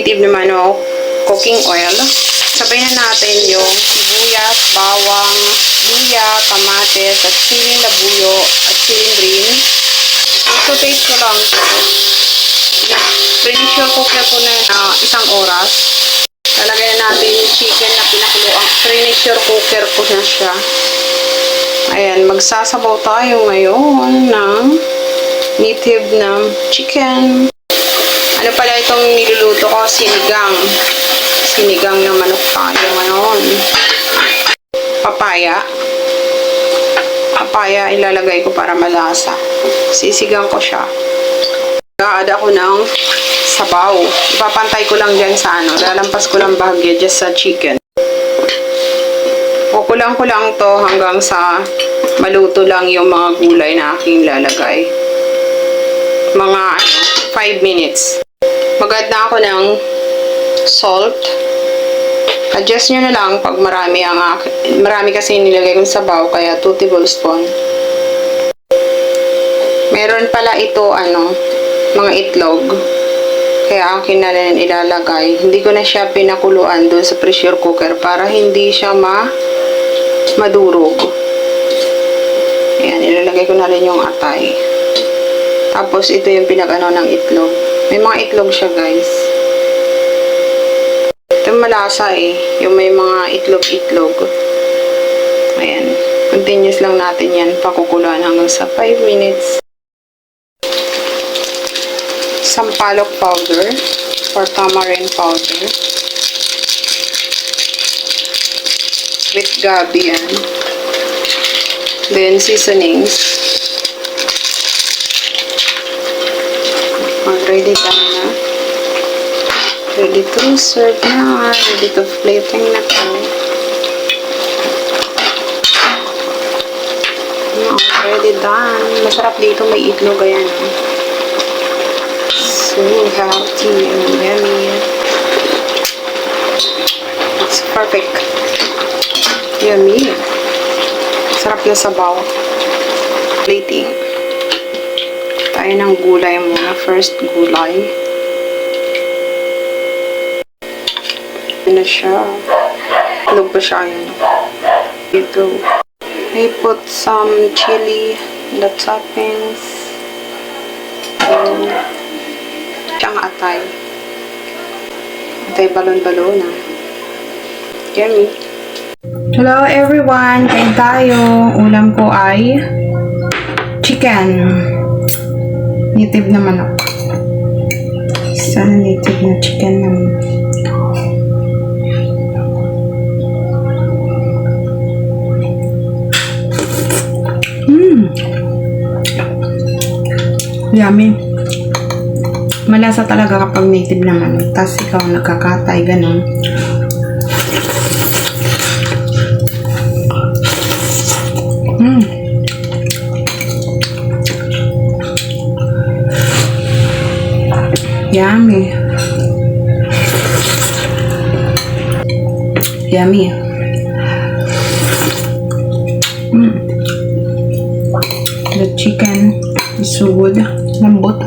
native na manok, cooking oil. Sabay na natin yung sibuyas, bawang, luya, kamatis, at siling labuyo, at siling green. So, taste ko lang ito. Pressure cooker ko na isang oras. Lalagay natin yung chicken na pinakuluan. Pressure cooker ko na siya. Ayan, magsasabaw tayo ngayon ng native na chicken. Ano pala itong niluluto ko? Sinigang. Sinigang na manok tayo ngayon. Papaya. Papaya ilalagay ko para malasa. Sisigang ko siya. Nag-a-add ako ng sabaw. Ipapantay ko lang dyan sa lalampas ko lang bahagya dyan sa chicken. Kukulang ko lang to hanggang sa maluto lang yung mga gulay na aking lalagay. Mga 5 minutes. Mag-add na ako ng salt. Adjust nyo na lang pag marami kasi nilagay kong sabaw, kaya 2 tablespoon. Meron pala ito mga itlog. Kaya akin na rin ilalagay. Hindi ko na siya pinakuluan doon sa pressure cooker para hindi siya madurog. Ayan, ilalagay ko na rin yung atay. Tapos ito yung pinag-ano ng itlog. May mga itlog siya, guys. Ito malasa yung may mga itlog-itlog. Ayan. Continuous lang natin yan. Pakukuluan hanggang sa 5 minutes. Sampalok powder or tamarind powder. With gabi yan. Then seasonings. Ready na. Ready to serve na. Ready to plating na to. Ready done. Masarap dito, may itlog ayan. So healthy and yummy. It's perfect. Yummy. Sarap na sabaw. Plating. Tayo ng gulay muna. First gulay. Ano siya? Itlog pa siya yun. Ito. I put some chili in the toppings. Tsaka atay. Atay balon-balon na. Yummy. Hello everyone! Kain tayo. Ulam ko ay chicken. Native na manok. Sana native na chicken naman. Yummy. Malasa talaga kapag native na manok. Tapos ikaw nagkakatay, ganun. Yummy. Yummy. The chicken is so good. Lambot.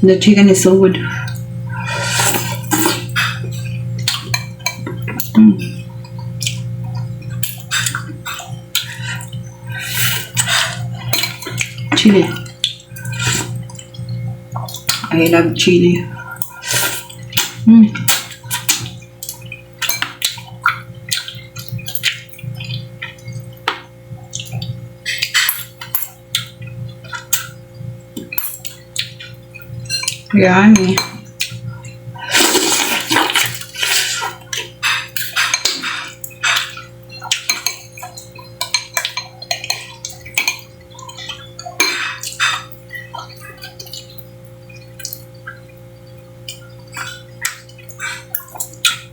The chicken is so good. Chili. I love chili. Yummy.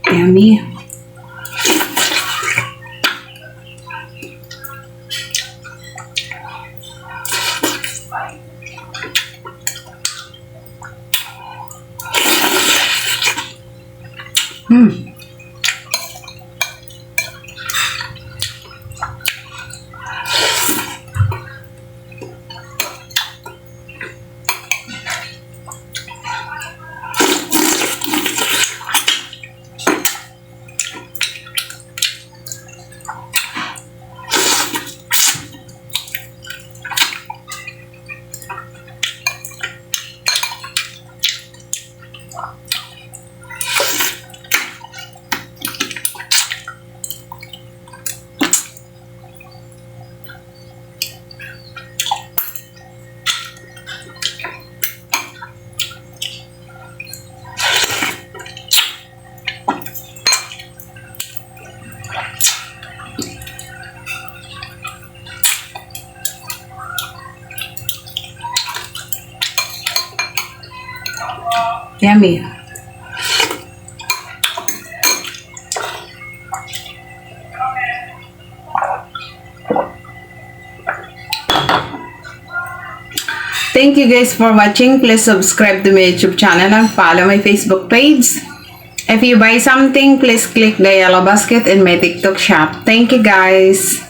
Yummy. Yummy. Thank you guys for watching. Please subscribe to my YouTube channel and follow my Facebook page. If you buy something, please click the yellow basket in my TikTok shop. Thank you guys.